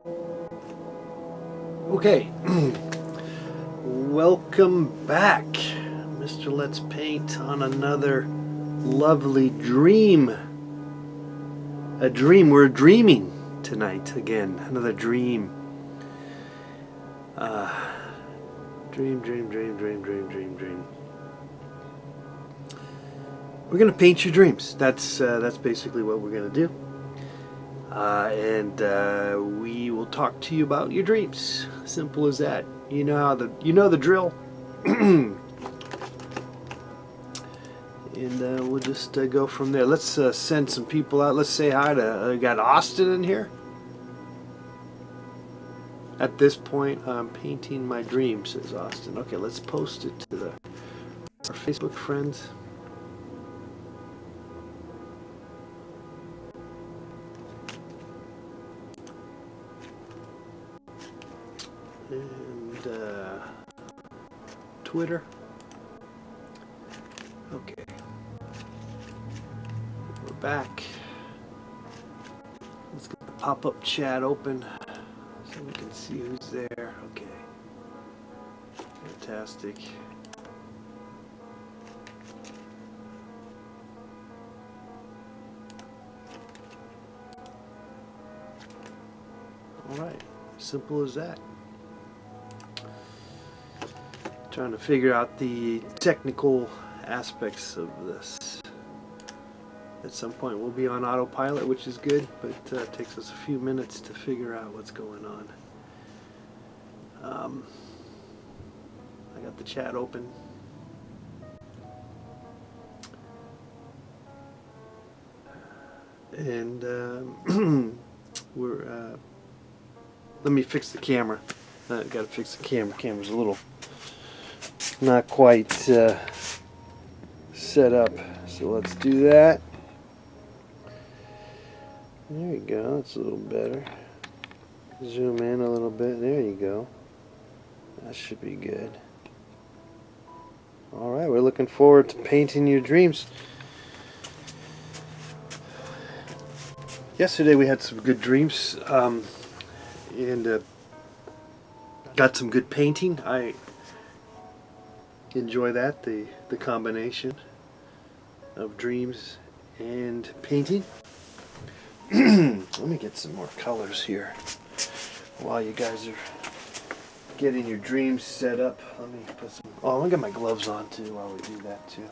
Okay, welcome back, Mr. Let's Paint, on another lovely dream. A dream. We're dreaming tonight again. Another dream. Dream. We're gonna paint your dreams. That's basically what we're gonna do. And we will talk to you about your dreams. Simple as that. You know how the drill. And we'll just go from there. Let's send some people out. Let's say hi to got Austin in here. At this point, I'm painting my dream, says Austin. Okay, let's post it to our Facebook friends. And Twitter. Okay, we're back. Let's get the pop-up chat open so we can see who's there. Okay, fantastic. All right, simple as that. Trying to figure out the technical aspects of this. At some point we'll be on autopilot, which is good, but it takes us a few minutes to figure out what's going on. I got the chat open. And we're let me fix the camera. I gotta fix the camera. Camera's a little not quite set up, so let's do that. There you go, that's a little better. Zoom in a little bit, there you go. That should be good. Alright, we're looking forward to painting your dreams. Yesterday we had some good dreams, and got some good painting. I enjoy that, the combination of dreams and painting. Let me get some more colors here while you guys are getting your dreams set up. Let me put some, oh, I'm gonna get my gloves on too while we do that too.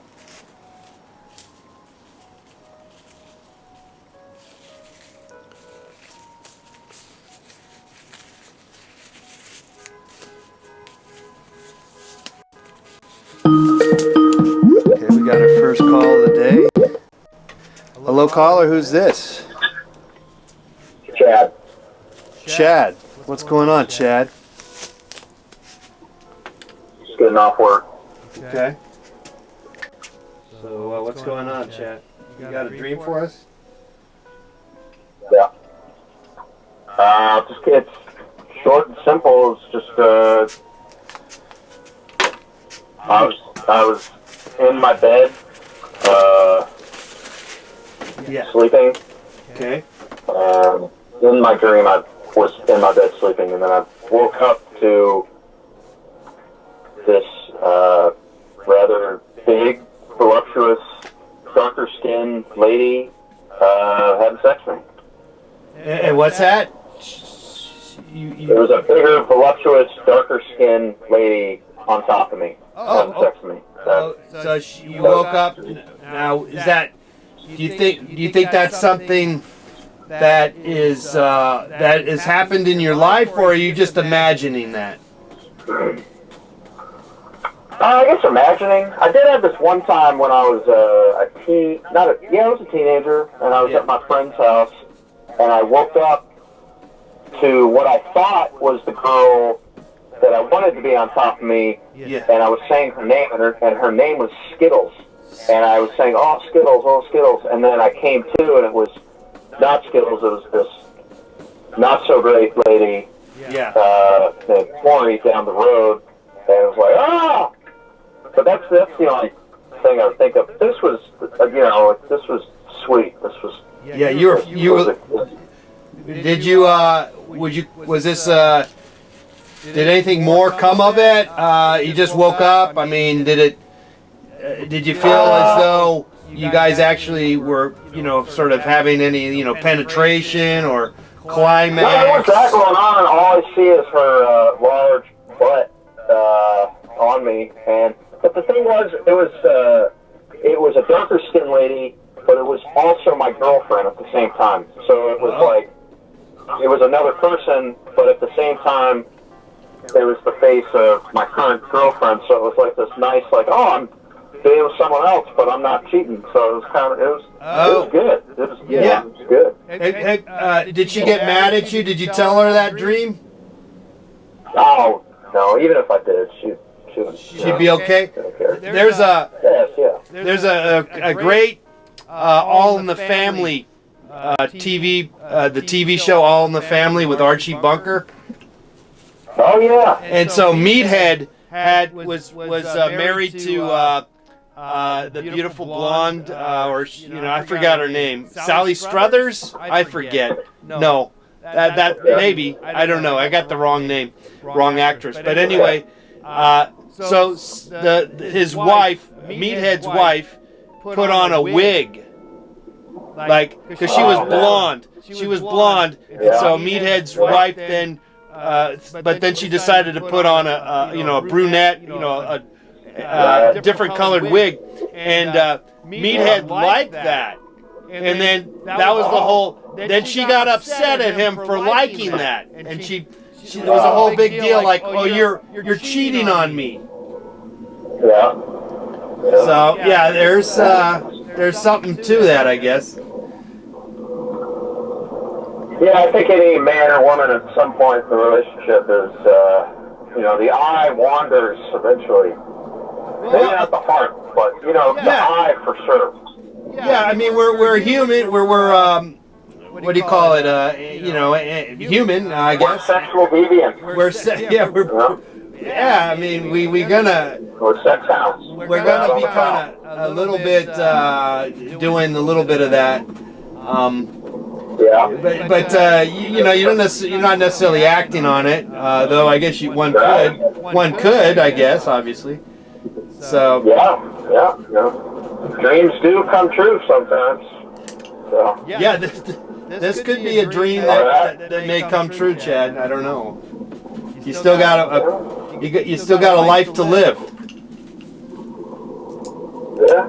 Okay, we got our first call of the day. Hello, caller. Who's this? Chad. Chad. What's going on, Chad? Just getting off work. Okay. So, what's going on, Chad? You got a dream for us? Yeah. It's short and simple. It's just I was in my bed, sleeping. Okay. In my dream, I was in my bed sleeping, and then I woke up to this rather big, voluptuous, darker skinned lady having sex with me. And what's that? There was a bigger, voluptuous, darker skinned lady on top of me having sex with me. So you woke up. Now, is that? Do you think that's something that is happened in your life, or are you just imagining that? I guess imagining. I did have this one time when I was I was a teenager, and I was at my friend's house, and I woke up to what I thought was the girl that I wanted to be on top of me, and I was saying her name, and her name was Skittles, and I was saying, oh, Skittles, and then I came to, and it was not Skittles, it was this not so great lady, named Corey down the road, and it was like, ah! But that's the only thing I would think of. This was, this was sweet. This was. Yeah, did you? was this, did anything more come of it? You just woke up? I mean, did you feel as though you guys actually were, sort of having any, penetration or climax? No, there was that going on, and all I see is her large butt on me. But the thing was, it was a darker skinned lady, but it was also my girlfriend at the same time. So it was like, it was another person, but at the same time, it was the face of my current girlfriend. So it was like this nice, like, oh, I'm dating with someone else, but I'm not cheating. So it was kind of, it was good. It was good. Did she get mad at you? Did you tell her that dream? Oh, no, even if I did, she'd be okay. There's a great All in the Family TV, the TV show All in the Family with Archie Bunker. Oh yeah. And so Meathead was married to the beautiful blonde, I forgot her name, Sally Struthers. I forget. No, that maybe, I don't know. I got the wrong name, wrong actress. But anyway. So his wife, Meathead's wife, put on a wig, because she was blonde. She was blonde, and so Meathead's wife then, but then she decided to put on a brunette, a different colored wig, and Meathead liked that, and then that was the whole. Then she got upset at him for liking that, and it was a whole big deal, like, oh, you're cheating on me. Yeah. So yeah, there's something to that, I guess. Yeah, I think any man or woman at some point in the relationship is, the eye wanders eventually. Maybe not the heart, but the eye for sure. Yeah, I mean we're human. We're what do you call it? Human, I guess. We're sexual deviants. I mean we're sex hounds. We're gonna be kind of a little bit doing a little bit of that. Yeah. But you're not necessarily acting on it, though. I guess one could, I guess, obviously. So. Yeah. Dreams do come true sometimes. So. Yeah. This could be a dream that may come true, Chad. I don't know. You still got a life to live. Yeah.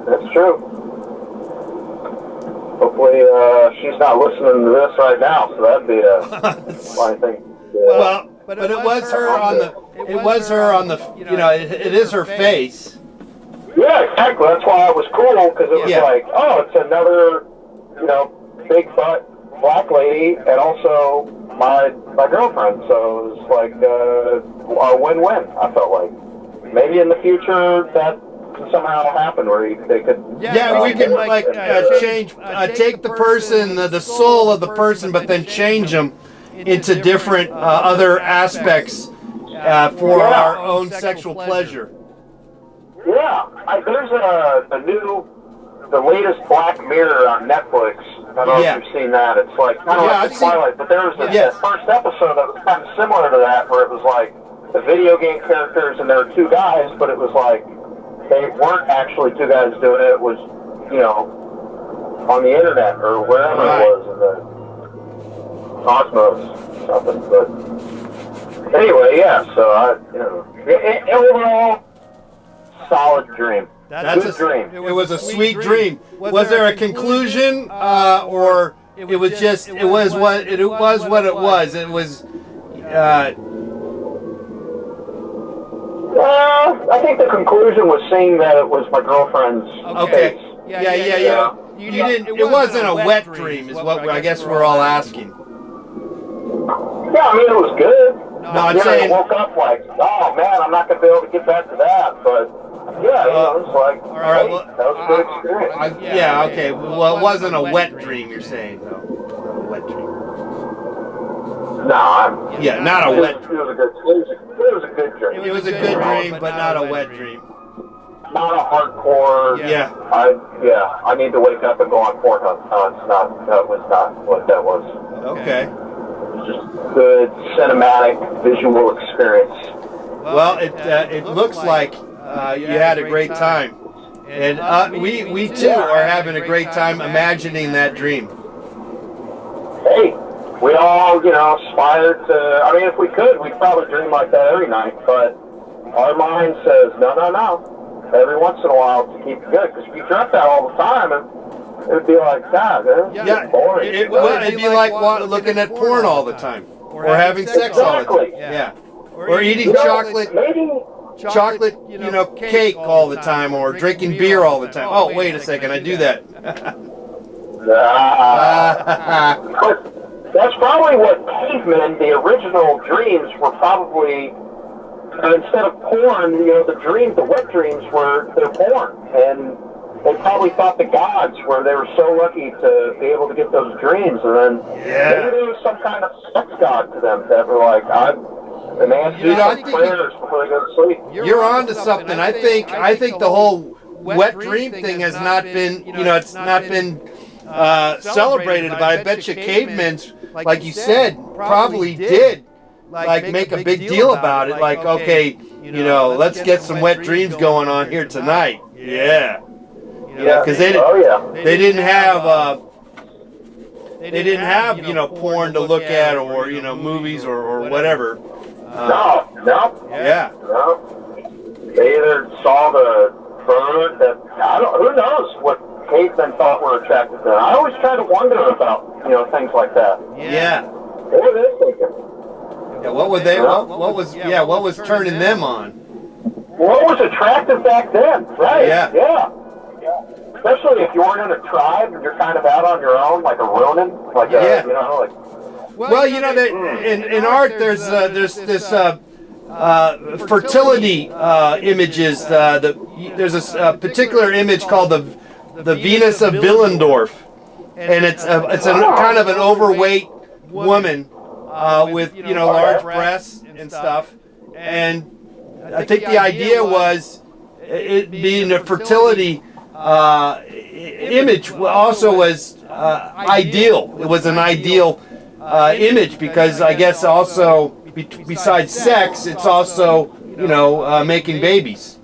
That's true. Hopefully, she's not listening to this right now, so that'd be a fine thing. Well, but it was her on the. It is her face. Yeah, exactly. That's why it was cool, because it was like, oh, it's another, big butt black lady, and also my girlfriend. So it was like a win-win. I felt like maybe in the future that can somehow happen where they could. Yeah, we can change, take the person, the soul of the person, but then change them into different other aspects for our own sexual pleasure. Yeah, there's the latest Black Mirror on Netflix. I don't know if you've seen that. It's like kind of like the Twilight, but there was the first episode that was kind of similar to that, where it was like the video game characters and there were two guys, but it was like they weren't actually two guys doing it. It was, on the internet or wherever it was in the cosmos or something. But anyway, so overall, solid dream. Good dream. It was a sweet dream. Was there a conclusion, or it was just it was what it was? It was. I think the conclusion was seeing that it was my girlfriend's face. Yeah. You didn't. It wasn't a wet dream, is what I guess we're all asking. Yeah, I mean it was good. No, I'm saying. I woke up like, oh man, I'm not gonna be able to get back to that, but. Yeah, it was like, all right, well, that was a good experience. Okay. Well, it wasn't a wet dream, you're saying, though. A wet dream. No, not a wet dream. It was a good dream. It was a good dream, but not a wet dream. not a hardcore. Yeah. I need to wake up and go on Pornhub. No, it's not. That was not what that was. Okay. Just good cinematic visual experience. Well, it looks like you had a great time, and we too are having a great time imagining that dream. Hey, we all aspire to. I mean, if we could, we'd probably dream like that every night. But our mind says no. Every once in a while to keep it good, because if you dreamt that all the time, it would be like, God, man, boring. It'd be like looking at porn all the time, or having sex all the time. Yeah. Or eating chocolate, cake all the time, or drinking beer all the time. Oh, wait a second, I do that. But that's probably what cavemen, the original dreams, were probably. Instead of porn, the wet dreams were their porn, and they probably thought the gods they were so lucky to be able to get those dreams, and then maybe there was some kind of sex god to them that were like, the man do some prayers before they go to sleep. You're on to something. I think the whole wet dream thing has not been, it's not been celebrated, but I bet you cavemen, like you said, probably did. Like make a big deal about it, like, okay, let's get some wet dreams going on here tonight. Yeah, because they didn't have porn to look at, or movies or whatever. No. Yeah. No. They either saw the bird that who knows what cavemen thought were attractive to them. I always try to wonder about things like that. Yeah. What were they thinking? Yeah, what were they? What was turning them on? What was attractive back then? Right? Yeah. Especially if you weren't in a tribe and you're kind of out on your own, like a Ronin, in art there's this fertility images. There's a particular image called the Venus of Willendorf, and it's a kind of an overweight woman. With large breasts and stuff, and I think the idea was it being a fertility image also was ideal. It was an ideal image because I guess also besides sex, it's also making babies.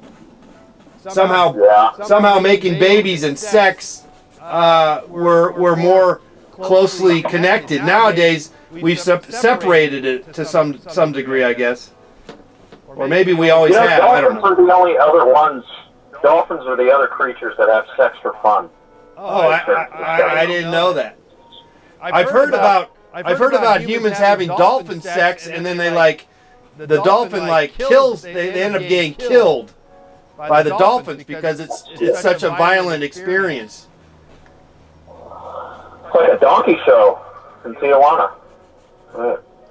Somehow making babies and sex were more closely connected. Nowadays, we've separated it to some degree, I guess. Or maybe we always have. I don't know. Dolphins are the only other ones. Dolphins are the other creatures that have sex for fun. Oh, I didn't know that. I've heard about humans having dolphin sex, and then the dolphin kills. They end up getting killed by the dolphins because it's such a violent experience. It's like a donkey show in Tijuana.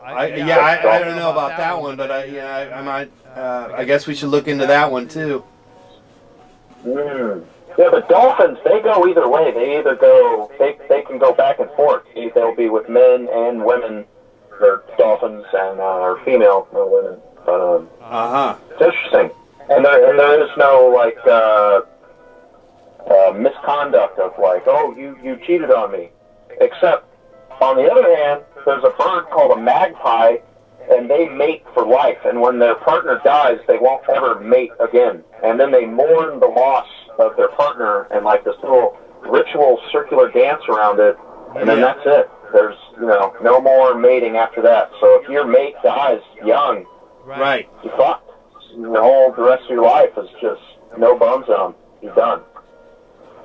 I don't know about that one, but I might. I guess we should look into that one too. Yeah, but dolphins, they go either way. They either go, they can go back and forth. They'll be with men and women, or dolphins, and or female women. But it's interesting, and there is no misconduct of you cheated on me, except. On the other hand, there's a bird called a magpie, and they mate for life. And when their partner dies, they won't ever mate again. And then they mourn the loss of their partner, and this little ritual circular dance around it. And then that's it. There's no more mating after that. So if your mate dies young, right, you fucked. The rest of your life is just no bones on them. You're done.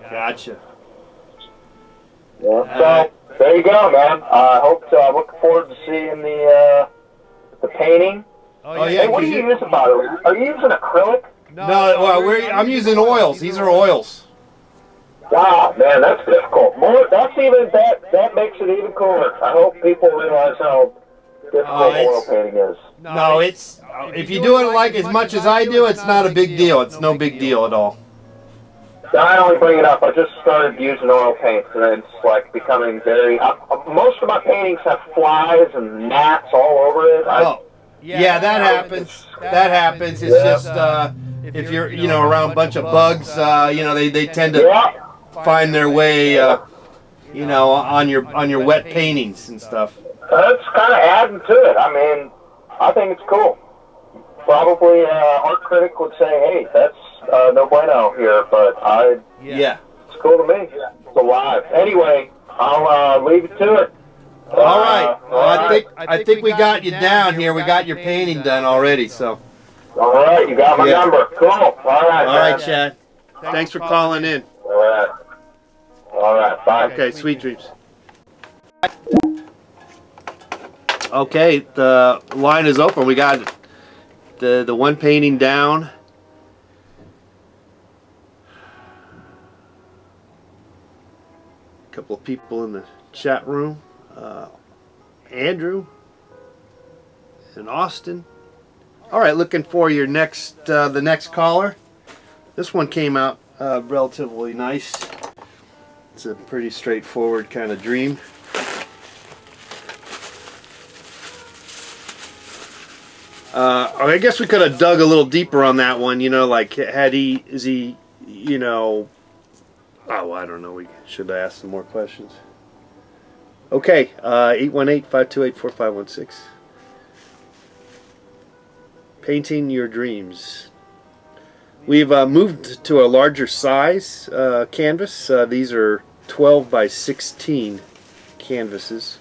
Gotcha. Yeah. So. There you go, man. Looking forward to seeing the painting. Oh yeah. Hey, what do you use about it? Are you using acrylic? No. Well, I'm using oils. These are oils. Wow, man, that's difficult. That makes it even cooler. I hope people realize how difficult oil painting is. No, it's if you do it as much as I do, it's not a big deal. It's no big deal at all. I only bring it up. I just started using oil paints, and it's becoming very. Most of my paintings have flies and gnats all over it. Yeah, that happens. That happens. It's just if you're, you know, around a bunch of bugs, you know, they tend to Yeah. find their way, you know, on your wet paintings and stuff. That's kind of adding to it. I mean, I think it's cool. Probably art critic would say, hey, that's no bueno here, but Yeah. it's cool to me. It's alive. Anyway, I'll leave it to it. All right. I think we got you down here. We got your painting done already. So. All right, you got my number. Cool. All right. All right, Chad. Thanks for calling in. All right. All right. Bye. Okay. Sweet dreams. Okay, the line is open. We got the one painting down. A couple of people in the chat room. Andrew and Austin. All right, looking for your next the next caller. This one came out relatively nice. It's a pretty straightforward kind of dream. I guess we could have dug a little deeper on that one, you know, like is he, you know, oh, I don't know, we should have asked some more questions. Okay, 818-528-4516. Painting your dreams. We've moved to a larger size canvas. These are 12 by 16 canvases.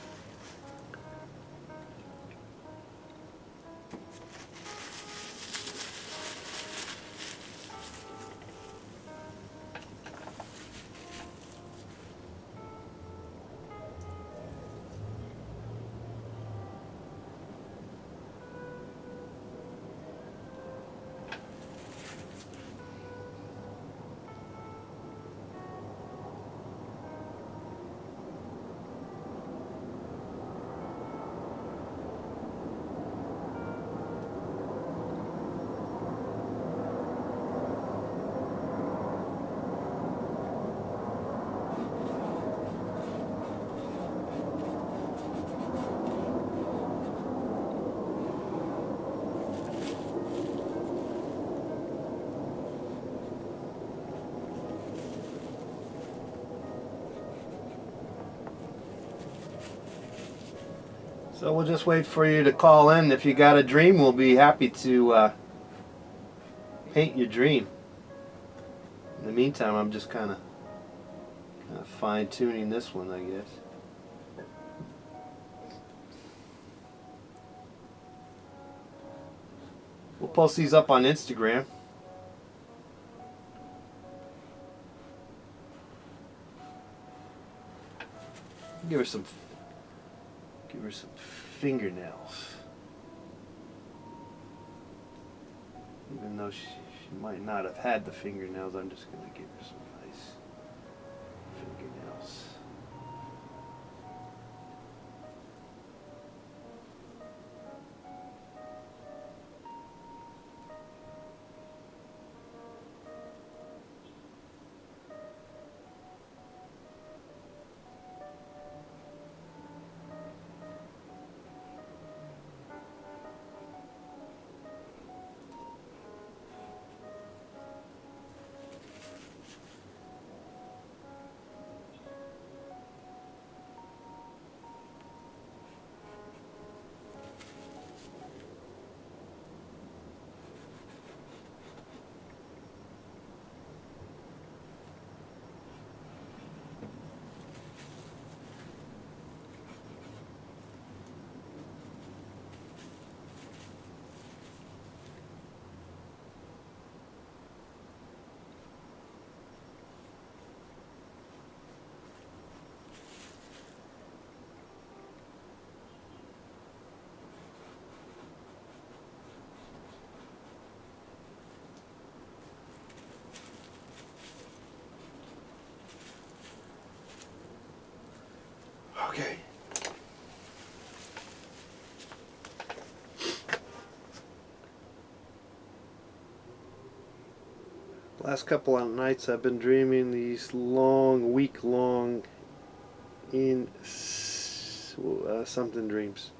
So we'll just wait for you to call in. If you got a dream, we'll be happy to paint your dream. In the meantime, I'm just kind of fine-tuning this one, I guess. We'll post these up on Instagram. Give her some fingernails. Even though she might not have had the fingernails, I'm just going to give her some nice fingernails. Okay. Last couple of nights I've been dreaming these long, week-long something dreams.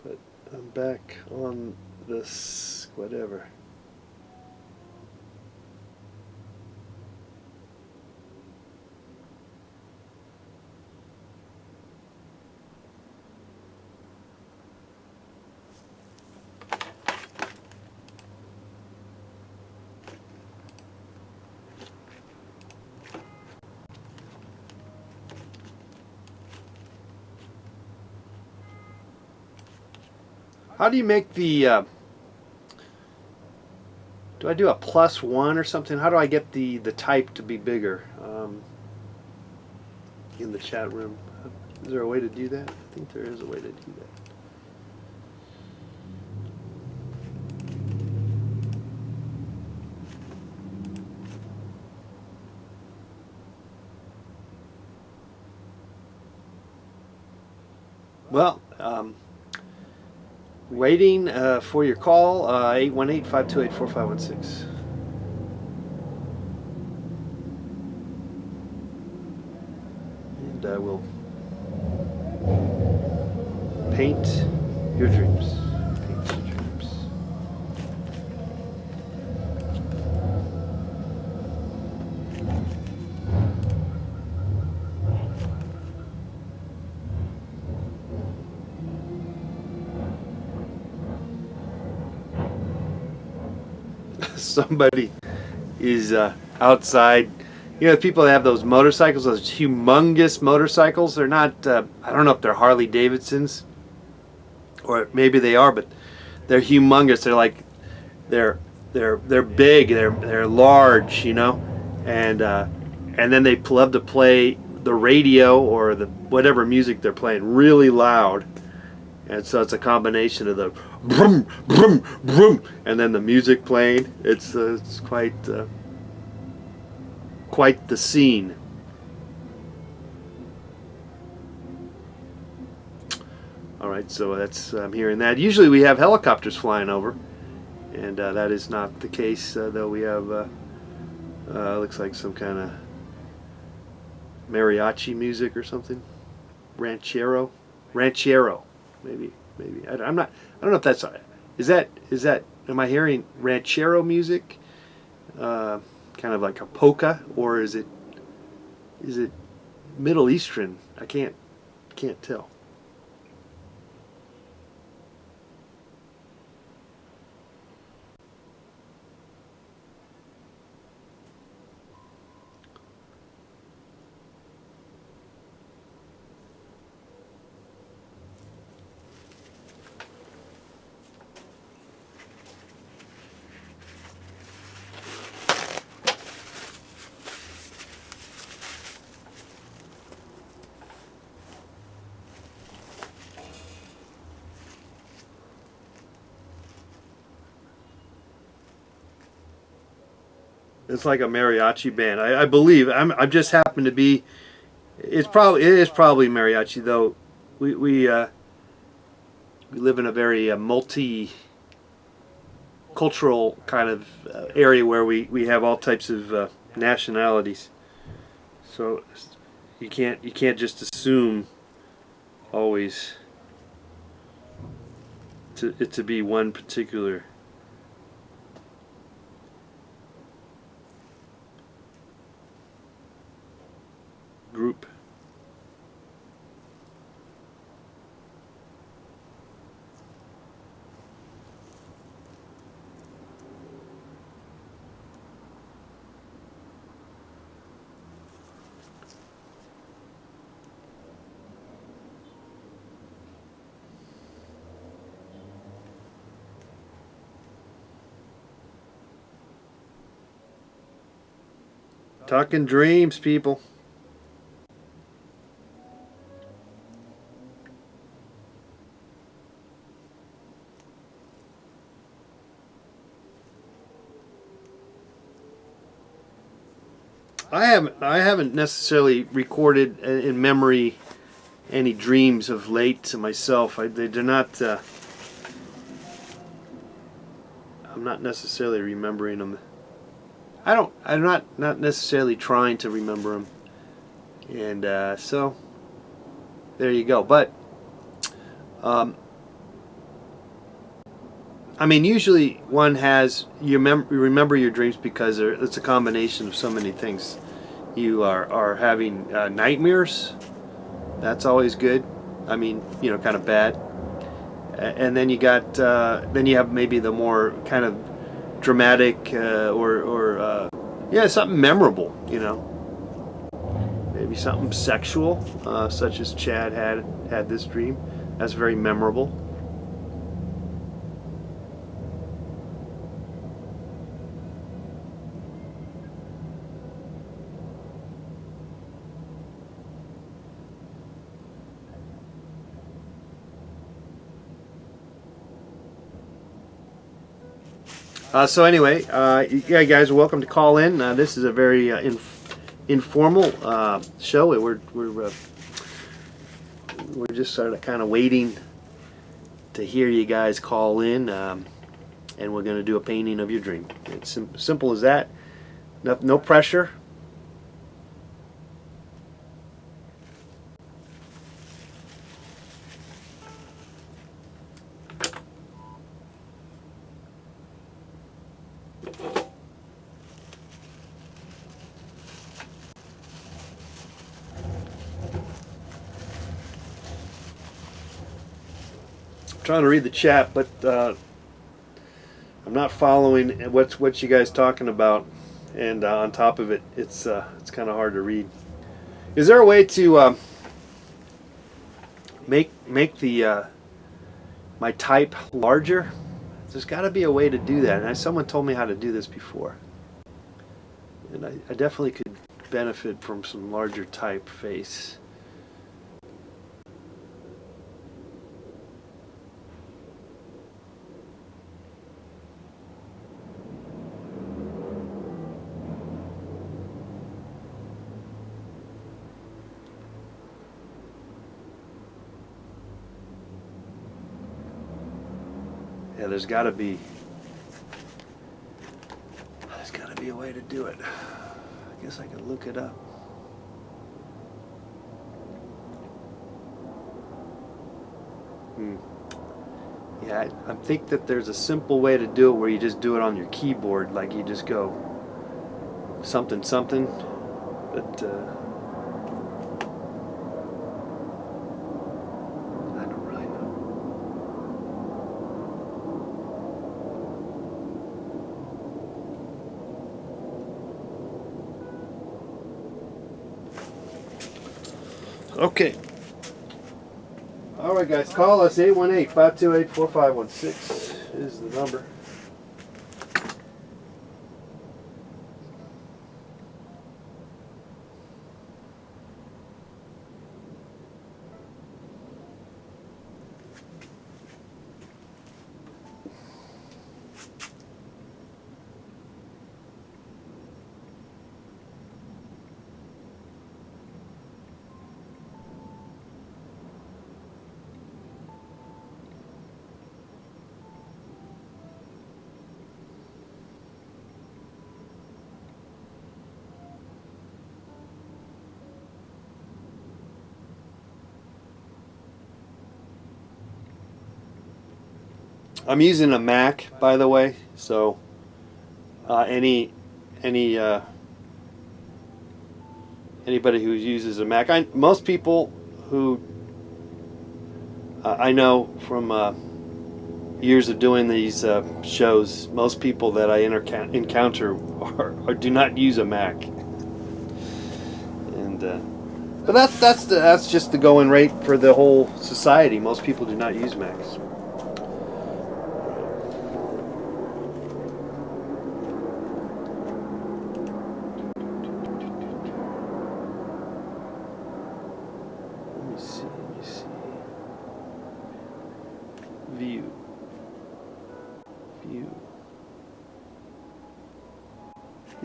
But I'm back on this, whatever. How do you make the? Do I do a +1 or something? How do I get the type to be bigger in the chat room? Is there a way to do that? I think there is a way to do that. Well, waiting for your call, 818-528-4516. And I will paint your dreams. Paint your dreams. Somebody is outside. You know, people that have those motorcycles, those humongous motorcycles. They're not. I don't know if they're Harley Davidsons, or maybe they are, but they're humongous. They're like, they're big. They're large. You know, and then they love to play the radio or the whatever music they're playing really loud. And so it's a combination of the brum, brum, brum, and then the music playing. It's quite the scene. All right, so that's I'm hearing that. Usually we have helicopters flying over, and that is not the case. Though we have looks like some kind of mariachi music or something, ranchero. Maybe I don't know if that's is that am I hearing ranchero music, kind of like a polka, or is it Middle Eastern? I can't tell. It's like a mariachi band. I believe. I just happen to be. It is probably mariachi, though. We live in a very multicultural kind of area where we have all types of nationalities. So you can't just assume always to be one particular group. Talking dreams, people. I haven't necessarily recorded in memory any dreams of late to myself. They're not. I'm not necessarily remembering them. I'm not necessarily trying to remember them, and so there you go. But I mean, usually one has you remember your dreams because it's a combination of so many things. You are having nightmares. That's always good. I mean, you know, kind of bad. And then you got then you have maybe the more kind of dramatic or something memorable. You know, maybe something sexual, such as Chad had this dream. That's very memorable. So anyway, yeah, guys, welcome to call in. This is a very informal show. We're just sort of kind of waiting to hear you guys call in, and we're going to do a painting of your dream. It's simple as that. No pressure. Trying to read the chat, but I'm not following what you guys talking about, and on top of it, it's kind of hard to read. Is there a way to make the my type larger? There's got to be a way to do that, and someone told me how to do this before, and I definitely could benefit from some larger typeface. Yeah, there's got to be a way to do it. I guess I could look it up. Yeah, I think that there's a simple way to do it where you just do it on your keyboard, like you just go something something, but I don't really know. Okay. All right, guys, call us 818-528-4516 is the number. I'm using a Mac, by the way, so anybody who uses a Mac, most people who I know from years of doing these shows, most people that I encounter do not use a Mac, and but that's just the going rate for the whole society. Most people do not use Macs. View.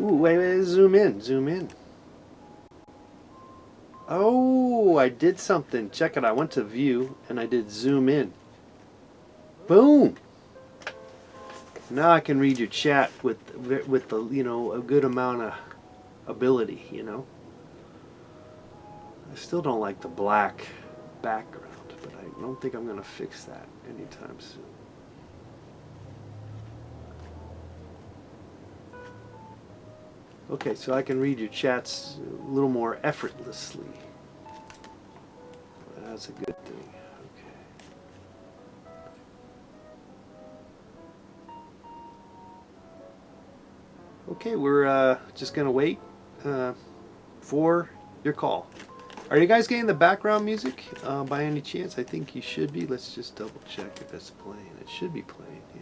Ooh, wait, zoom in. Oh, I did something. Check it. I went to view and I did zoom in. Boom. Now I can read your chat with the a good amount of ability. I still don't like the black background, but I don't think I'm going to fix that anytime soon. Okay, so I can read your chats a little more effortlessly. That's a good thing. Okay, we're just going to wait for your call. Are you guys getting the background music by any chance? I think you should be. Let's just double check if it's playing. It should be playing, yeah.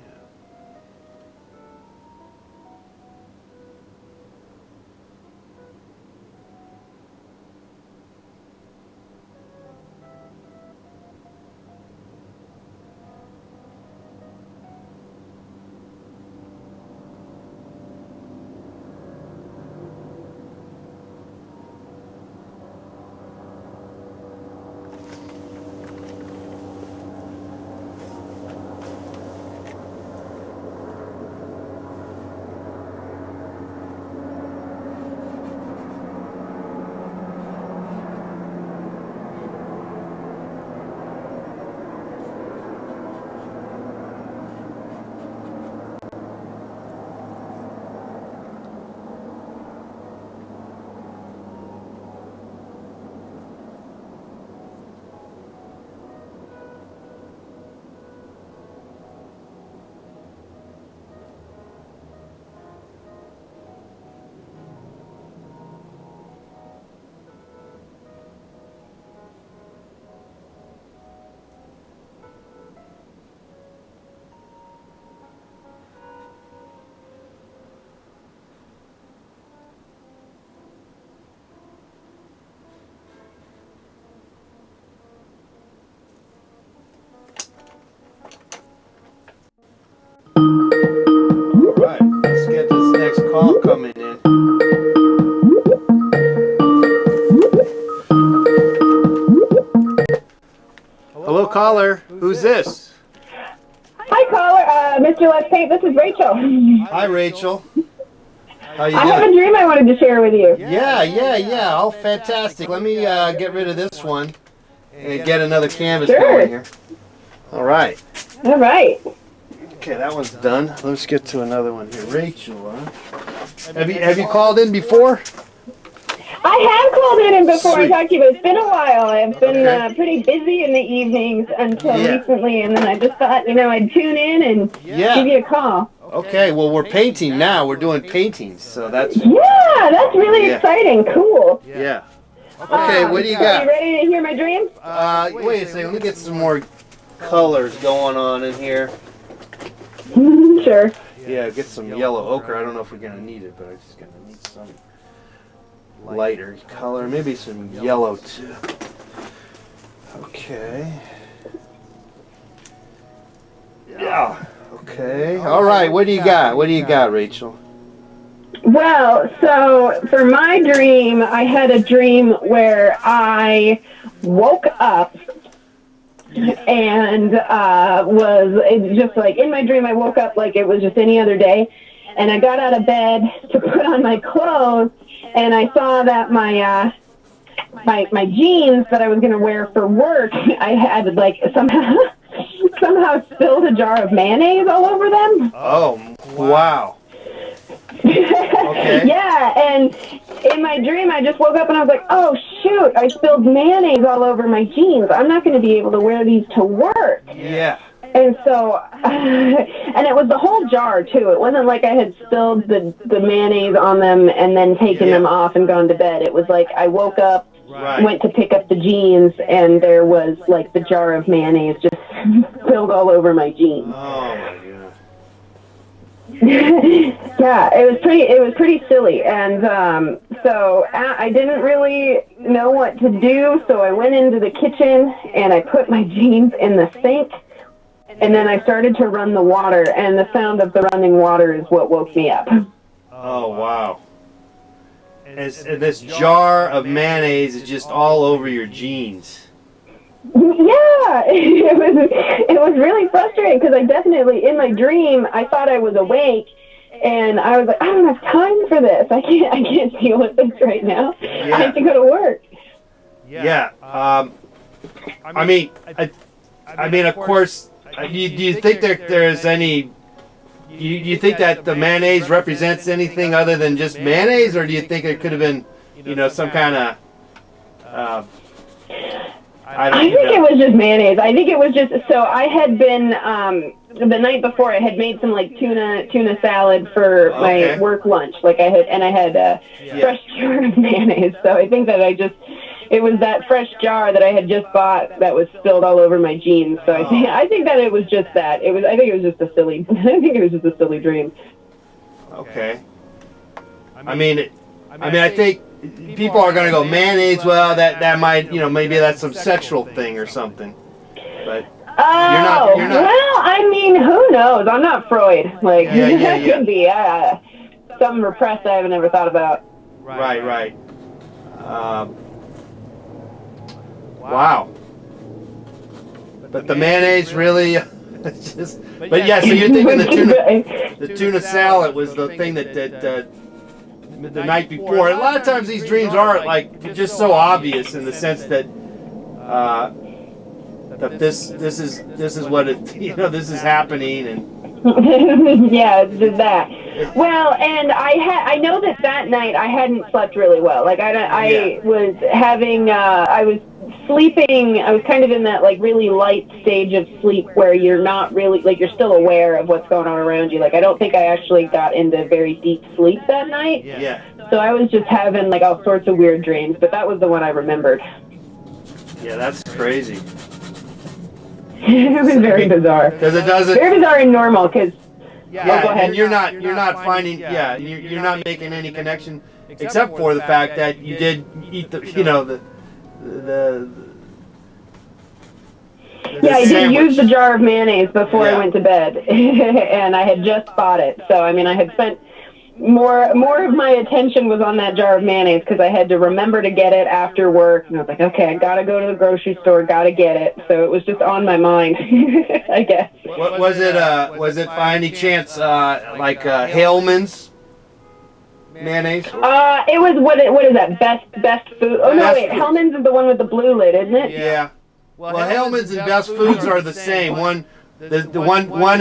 Alright, let's get this next call coming in. Hello, caller. Who's this? Hi, caller. Mr. Let's Paint, this is Rachel. Hi, Rachel. How you I have a doing? dream I wanted to share with you. Yeah. Oh, fantastic. Let me get rid of this one and get another canvas Sure. going here. All right. All right. Okay, that one's done. Let's get to another one here. Rachel, huh? Have you called in before? I have called in before Sweet. and talked to you, but it's been a while. I've been Okay. Pretty busy in the evenings until Yeah. recently, and then I just thought, I'd tune in and Yeah. give you a call. Okay, well, we're painting now. We're doing paintings, so that's... Yeah, that's really Yeah. exciting. Cool. Yeah. Okay, what do you Are got? you ready to hear my dream? Wait a second. Let me get some more colors going on in here. Sure. Yeah, get some yellow ochre. I don't know if we're going to need it, but I'm just going to need some lighter color. Maybe some yellow, too. Okay. Yeah. Okay. All right. What do you got? What do you got, Rachel? Well, so for my dream, I had a dream where I woke up and it's just like in my dream I woke up like it was just any other day, and I got out of bed to put on my clothes, and I saw that my jeans that I was going to wear for work, I had like somehow spilled a jar of mayonnaise all over them. Oh, wow. Okay. Yeah, and in my dream, I just woke up and I was like, oh, shoot, I spilled mayonnaise all over my jeans. I'm not going to be able to wear these to work. Yeah. And so, and it was the whole jar, too. It wasn't like I had spilled the mayonnaise on them and then taken them off and gone to bed. It was like I woke up, went to pick up the jeans, and there was like the jar of mayonnaise just spilled all over my jeans. Oh, my God. Yeah, it was pretty silly, and so I didn't really know what to do, so I went into the kitchen and I put my jeans in the sink, and then I started to run the water, and the sound of the running water is what woke me up. Oh, wow. And this jar of mayonnaise is just all over your jeans. Yeah, it was really frustrating because I definitely, in my dream, I thought I was awake, and I was like, I don't have time for this. I can't deal with this right now. Yeah. I have to go to work. Yeah. I mean, of course, do you think there's any... Do you think that the mayonnaise represents anything other than just mayonnaise, or do you think it could have been, some kind of... I think it was just mayonnaise. I think it was just, so I had been, the night before I had made some like tuna salad for my work lunch. Like I had a fresh jar of mayonnaise. So I think that it was that fresh jar that I had just bought that was spilled all over my jeans. So I think that it was just that. I think it was just a silly dream. Okay. I mean, I think people are going to go mayonnaise. Well, that might, maybe that's some sexual thing or something. But you're not. Well, I mean, who knows? I'm not Freud. Like, that could be something repressed I haven't ever thought about. Right. Wow. But the mayonnaise really, just. But yeah, so you're thinking the tuna salad was the thing that the night before. A lot of times these dreams are like just so obvious in the sense that that this is what it this is happening and yeah, it's just that. Well, and I know that night I hadn't slept really well. Like I was having I was sleeping. I was kind of in that like really light stage of sleep where you're not really like you're still aware of what's going on around you. Like I don't think I actually got into very deep sleep that night. Yeah. So I was just having like all sorts of weird dreams, but that was the one I remembered. Yeah, that's crazy. It was very bizarre. Because it doesn't. Very bizarre and normal. Because yeah, go ahead. and you're not finding. Yeah, you're not making any connection except for the fact that you did eat the Yeah, I did sandwich. use the jar of mayonnaise before I went to bed, and I had just bought it. So I mean, I had spent more of my attention was on that jar of mayonnaise because I had to remember to get it after work. And I was like, okay, I gotta go to the grocery store, gotta get it. So it was just on my mind, I guess. What was it? Was it by any chance like Hellman's mayonnaise? It was what is that? Best food? Oh no, wait, Hellman's is the one with the blue lid, isn't it? Yeah. Well, Hellman's and Best Foods are the same. One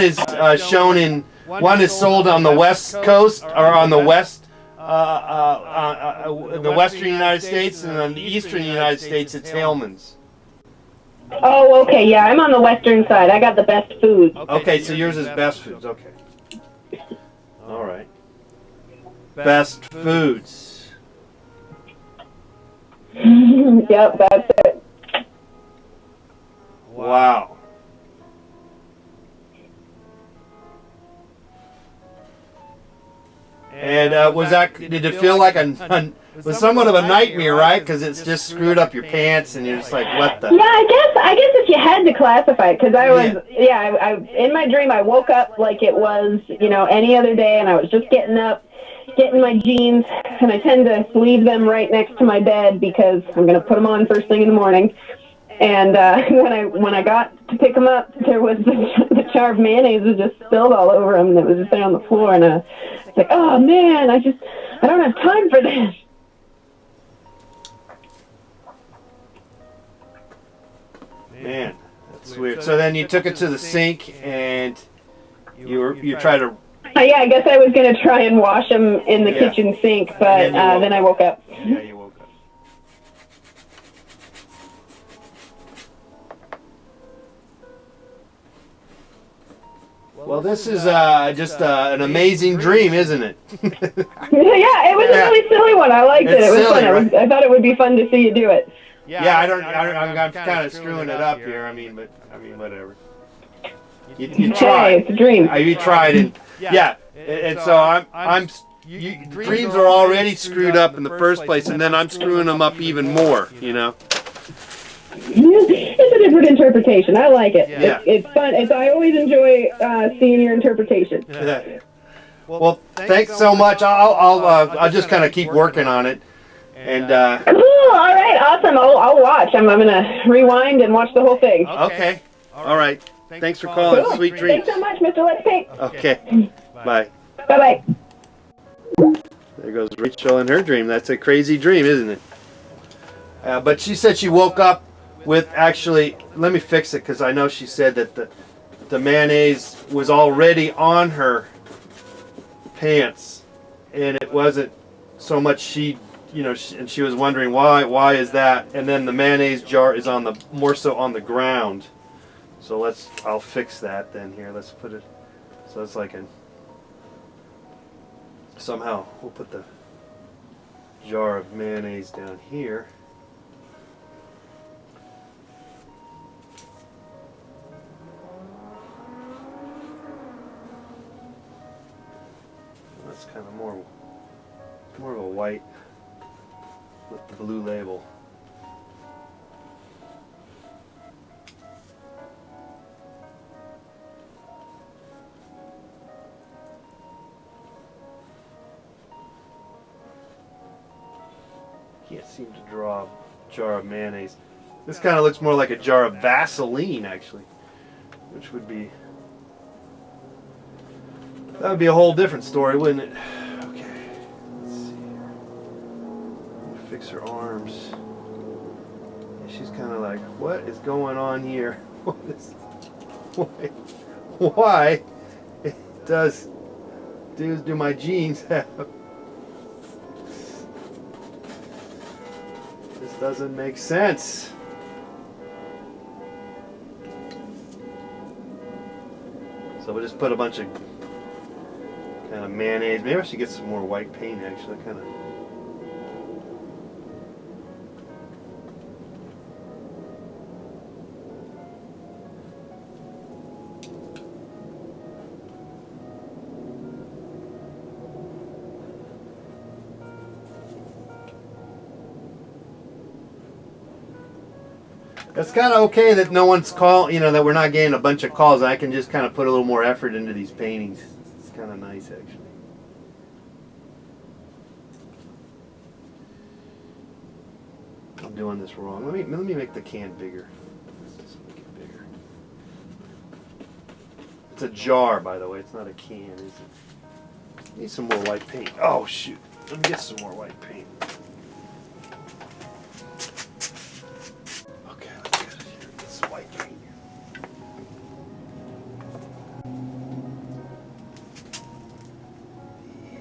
is shown in. One is sold on the West Coast or on the West, the Western United States, and on the Eastern United States, it's Hellman's. Oh, okay, yeah, I'm on the Western side. I got the Best Foods. Okay, so yours is Best Foods. Okay. All right. Best Foods. Yep, that's it. Wow. And did it feel like was somewhat of a nightmare, right? Because it's just screwed up your pants, and you're just like, what the? Yeah, I guess if you had to classify it, because I was, I in my dream I woke up like it was, any other day, and I was just getting up, getting my jeans, and I tend to leave them right next to my bed because I'm gonna put them on first thing in the morning. And when I got to pick them up, there was the jar of mayonnaise was just spilled all over them. It was just there on the floor, and I was like, oh man, I don't have time for this. Man, that's weird. So then you took it to the sink, and you tried to. Yeah, I guess I was gonna try and wash them in the kitchen sink, but then I woke up. Yeah, you woke up. Well, this is just an amazing dream, isn't it? Yeah, it was a really silly one. I liked it. It was silly, fun. right? I thought it would be fun to see you do it. Yeah, I'm kind of screwing it up here. I mean, whatever. You tried. Hey, it's a dream. You tried, and so dreams are already screwed up in the first place, and then I'm screwing them up even more. It's a different interpretation. I like it. Yeah. It's fun. I always enjoy seeing your interpretation. Yeah. Well, thanks so much. I'll just kind of keep working on it. And cool. All right. Awesome. I'll watch. I'm gonna rewind and watch the whole thing. Okay. All right. Thanks for calling. Cool. Sweet dreams. Thanks so much, Mr. Let's Take. Okay. Bye. Bye-bye. There goes Rachel and her dream. That's a crazy dream, isn't it? But she said she woke up with actually. Let me fix it because I know she said that the mayonnaise was already on her pants, and it wasn't so much and she was wondering why is that, and then the mayonnaise jar is more so on the ground. So I'll fix that then here. Let's put it so it's like somehow we'll put the jar of mayonnaise down here. That's kind of more of a white with the blue label. Can't seem to draw a jar of mayonnaise. This kind of looks more like a jar of Vaseline, actually, which would be. That would be a whole different story, wouldn't it? Okay, let's see here. Fix her arms. Yeah, she's kind of like, what is going on here? Why do my jeans have? This doesn't make sense. So we'll just put a bunch of kind of mayonnaise. Maybe I should get some more white paint actually. Kind of. It's kind of okay that no one's call, you know, that we're not getting a bunch of calls. I can just kind of put a little more effort into these paintings. It's kind of nice, actually. I'm doing this wrong. Let me make the can bigger. Let's make it bigger. It's a jar, by the way. It's not a can, is it? Need some more white paint. Oh shoot! Let me get some more white paint. Okay, let's get some white paint.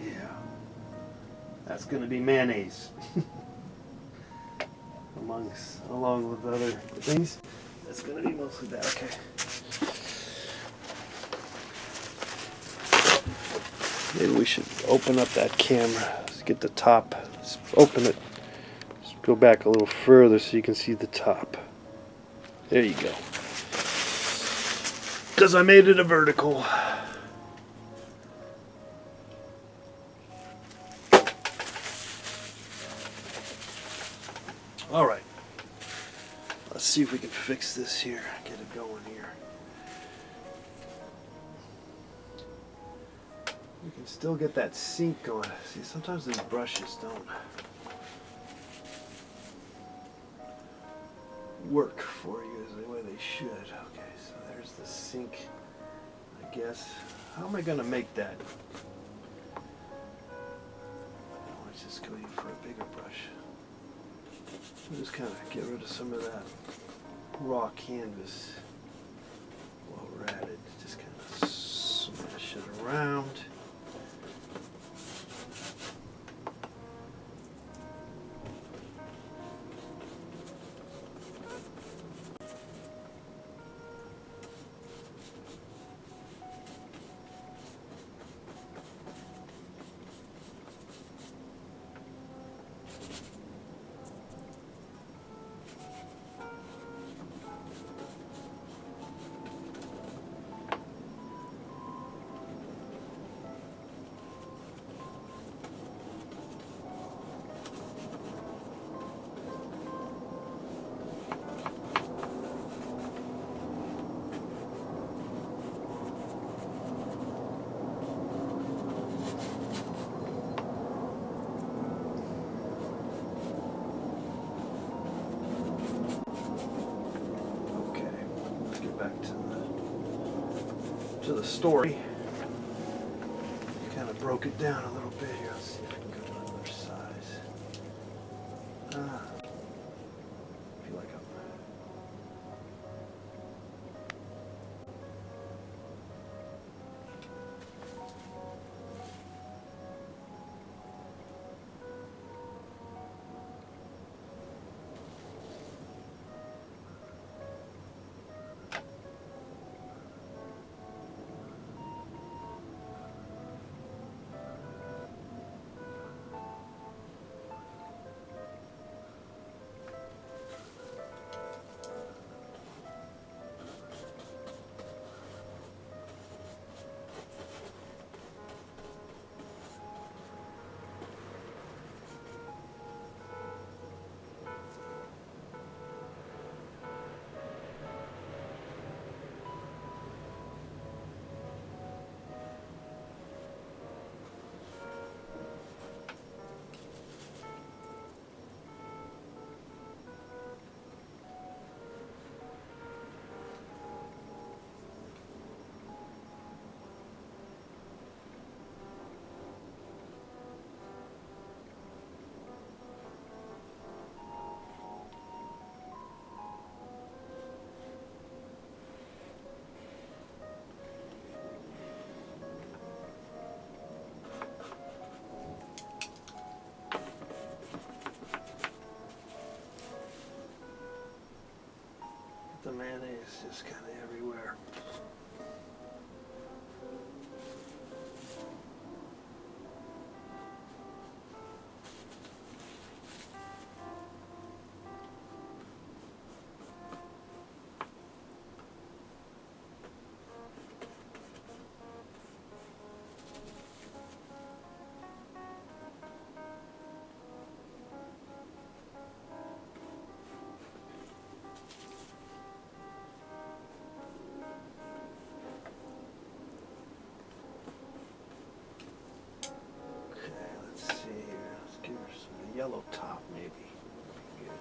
Yeah, that's gonna be mayonnaise. Along with other things, that's gonna be mostly that. Okay. Maybe we should open up that camera. Let's get the top. Let's open it. Let's go back a little further so you can see the top. There you go. Because I made it a vertical. All right. Let's see if we can fix this here. Get it going here. We can still get that sink going. See, sometimes these brushes don't work for you the way they should. Okay, so there's the sink, I guess. How am I going to make that? Let's just go in for a bigger brush. We'll just kind of get rid of some of that raw canvas while we're at it. Just kind of smash it around. To the story. Kind of broke it down a little bit here. Let's see if I can go to another size. I feel like I'm the mayonnaise just kind of everywhere. yellow top maybe. Good.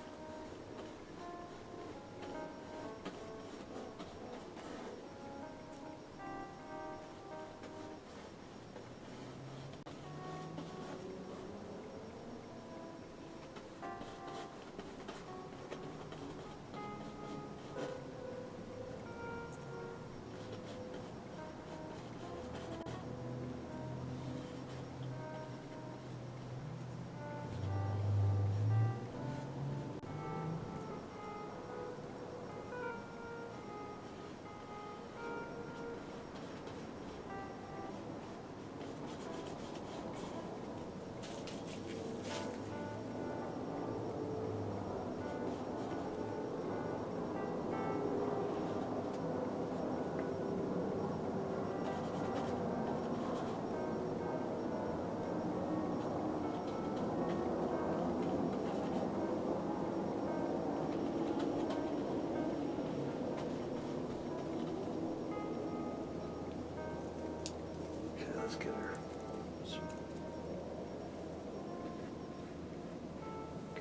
Let's get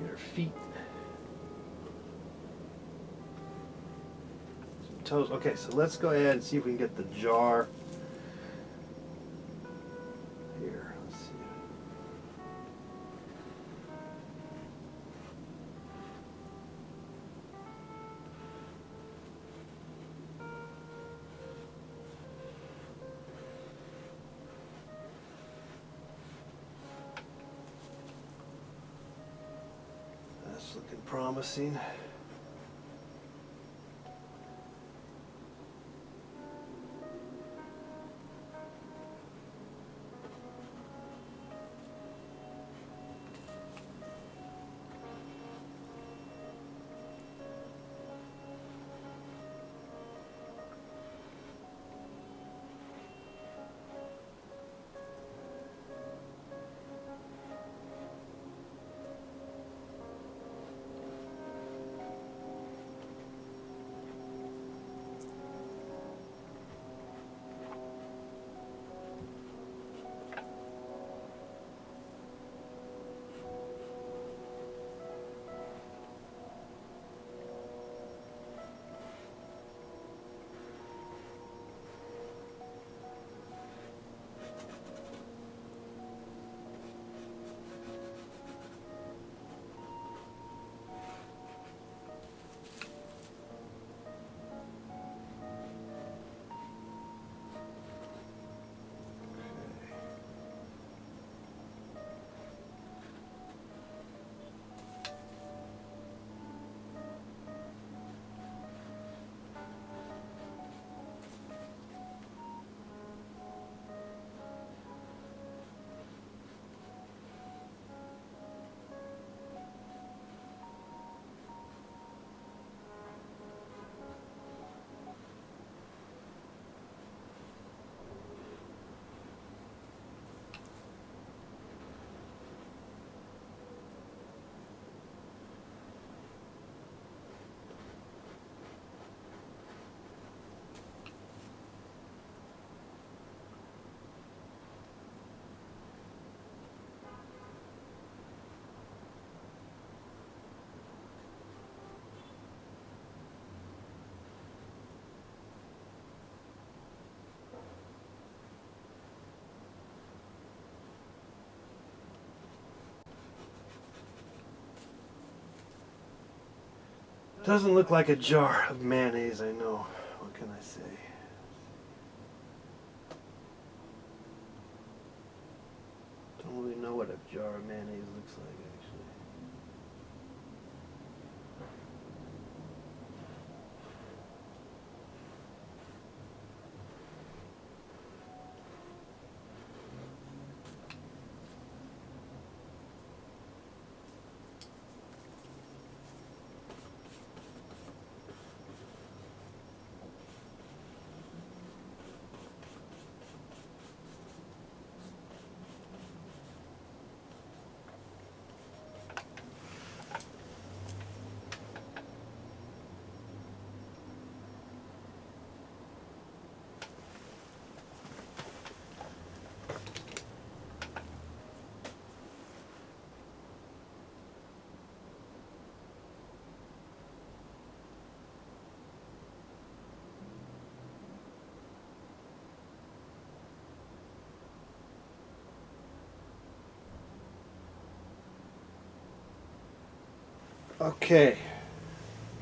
her feet. Some toes. Okay, so let's go ahead and see if we can get the jar here. Let's see. That's looking promising. Doesn't look like a jar of mayonnaise, I know. What can I say? Don't really know what a jar of mayonnaise looks like, actually. Okay,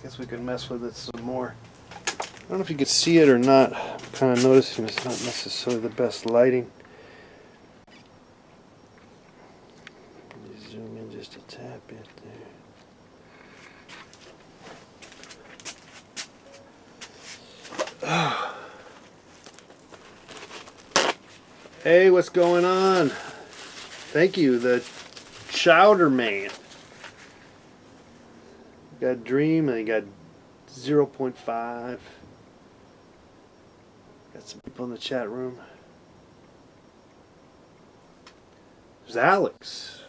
guess we can mess with it some more. I don't know if you can see it or not. I'm kind of noticing it's not necessarily the best lighting. Zoom in just a tad bit there. Hey, what's going on? Thank you, the Chowder Man. You got Dream and you got 0.5. Got some people in the chat room. There's Alex.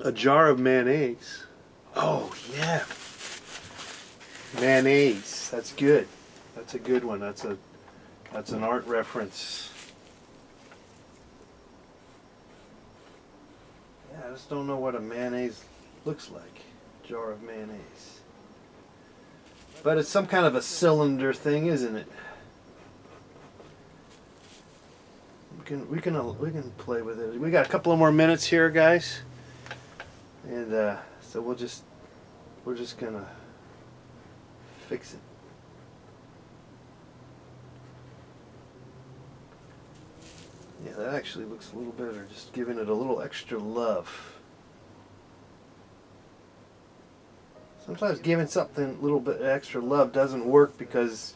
A jar of mayonnaise. Oh, yeah. Mayonnaise. That's good. That's a good one. That's an art reference. Yeah, I just don't know what a mayonnaise looks like. Jar of mayonnaise. But it's some kind of a cylinder thing, isn't it? We can play with it. We got a couple of more minutes here, guys, and so we're just gonna fix it. Yeah, that actually looks a little better. Just giving it a little extra love. Sometimes giving something a little bit extra love doesn't work because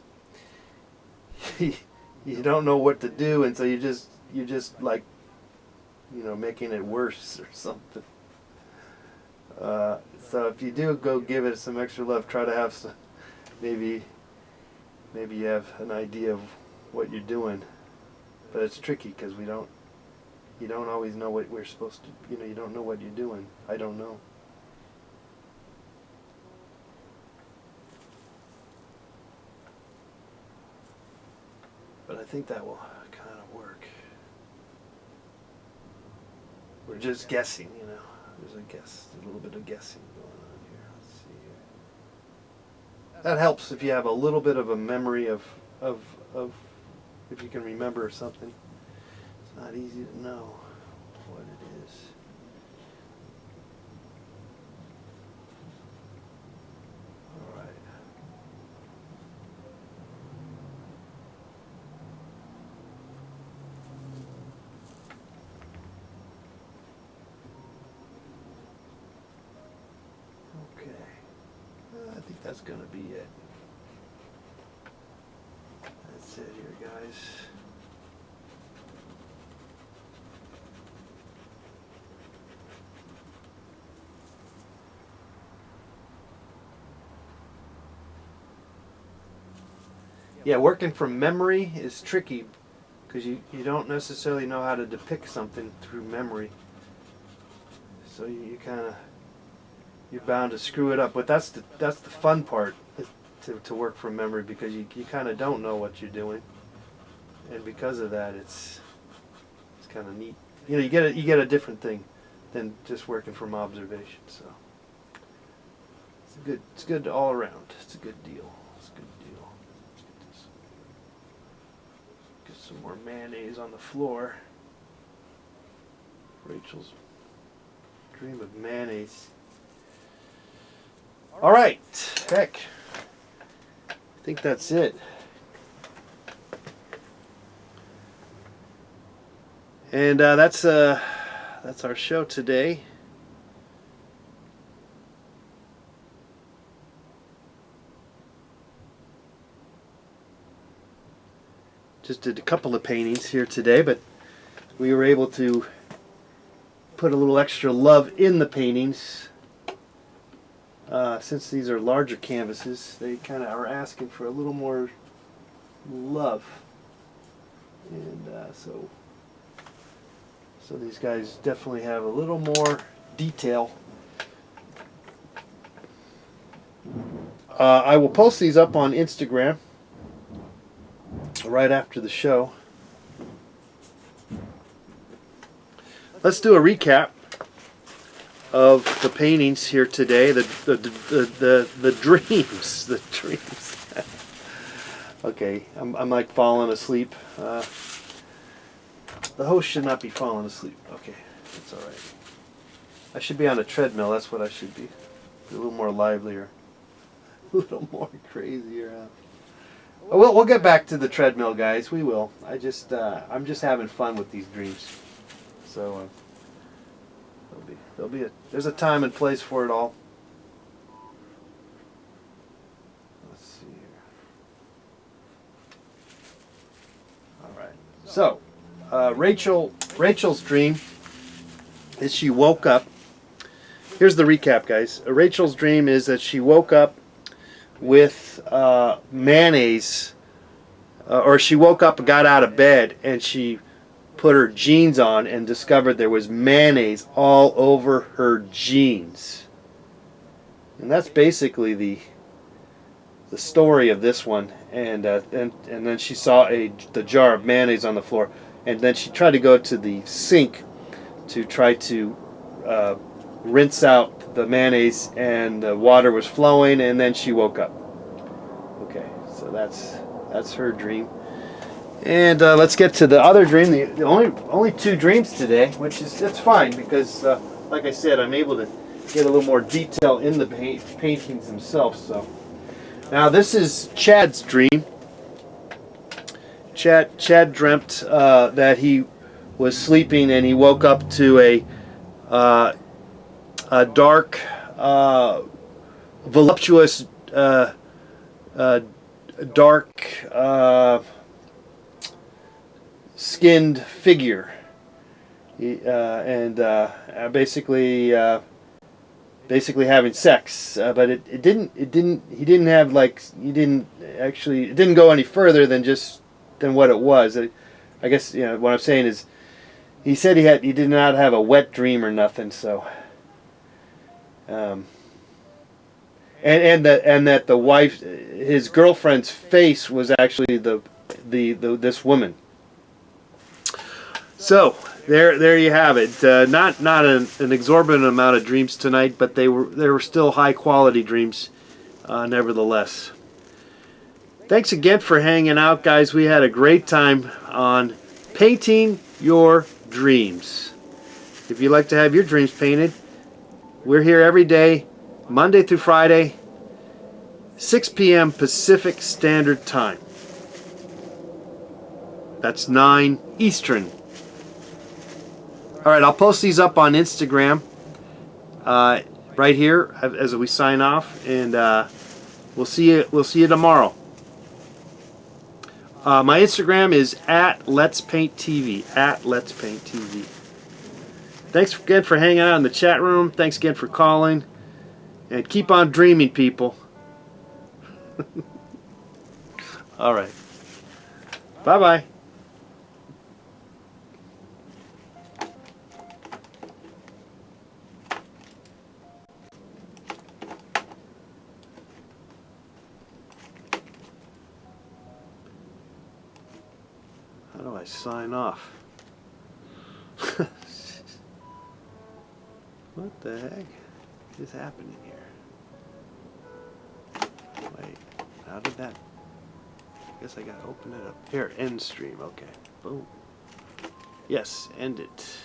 you don't know what to do, and so you're just like, making it worse or something. So if you do go give it some extra love, try to have some, maybe you have an idea of what you're doing. But it's tricky because you don't always know what we're supposed to, you don't know what you're doing. I don't know. But I think that will kind of work. We're just guessing, There's a little bit of guessing going on here. Let's see here. That helps if you have a little bit of a memory of if you can remember something. It's not easy to know what it is. All right. Okay. I think that's going to be it. That's it here, guys. Yeah, working from memory is tricky because you don't necessarily know how to depict something through memory. So you're bound to screw it up. But that's the fun part, to work from memory, because you kind of don't know what you're doing, and because of that, it's kind of neat. You get a different thing than just working from observation. So it's good all around. It's a good deal. It's a good deal. Let's get some more mayonnaise on the floor. Rachel's dream of mayonnaise. All right, heck, I think that's it. And that's our show today. Just did a couple of paintings here today, but we were able to put a little extra love in the paintings. Since these are larger canvases, they kind of are asking for a little more love, and so these guys definitely have a little more detail. I will post these up on Instagram right after the show. Let's do a recap of the paintings here today. The dreams. The dreams. Okay, I'm like falling asleep. The host should not be falling asleep. Okay. It's alright. I should be on a treadmill, that's what I should be. Be a little more livelier. A little more crazier. We'll get back to the treadmill, guys. We will. I'm just having fun with these dreams. So there's a time and place for it all. Let's see here. All right. So Rachel's dream is she woke up. Here's the recap, guys. Rachel's dream is that she woke up with mayonnaise, or she woke up and got out of bed and she put her jeans on and discovered there was mayonnaise all over her jeans. And that's basically the story of this one. And then she saw the jar of mayonnaise on the floor, and then she tried to go to the sink to try to rinse out the mayonnaise, and the water was flowing, and then she woke up. Okay, so that's her dream. And let's get to the other dream. The only two dreams today, which is it's fine because, like I said, I'm able to get a little more detail in the paintings themselves. So now this is Chad's dream. Chad dreamt that he was sleeping and he woke up to a dark, voluptuous, dark, skinned figure, and basically having sex. But it didn't go any further than what it was. I guess what I'm saying is, he said he did not have a wet dream or nothing. So, and that the wife, his girlfriend's face was actually this woman. So there you have it. Not an exorbitant amount of dreams tonight, but they were still high quality dreams, nevertheless. Thanks again for hanging out, guys. We had a great time on painting your dreams. If you'd like to have your dreams painted, we're here every day, Monday through Friday, 6 p.m. Pacific Standard Time. That's 9 Eastern. All right, I'll post these up on Instagram right here as we sign off, and we'll see you tomorrow. My Instagram is @Let'sPaintTV. @Let'sPaintTV. Thanks again for hanging out in the chat room. Thanks again for calling, and keep on dreaming, people. All right. Bye bye. How do I sign off? What the heck is happening here? Wait, how did that? I guess I gotta open it up. Here, end stream. Okay, boom. Yes, end it.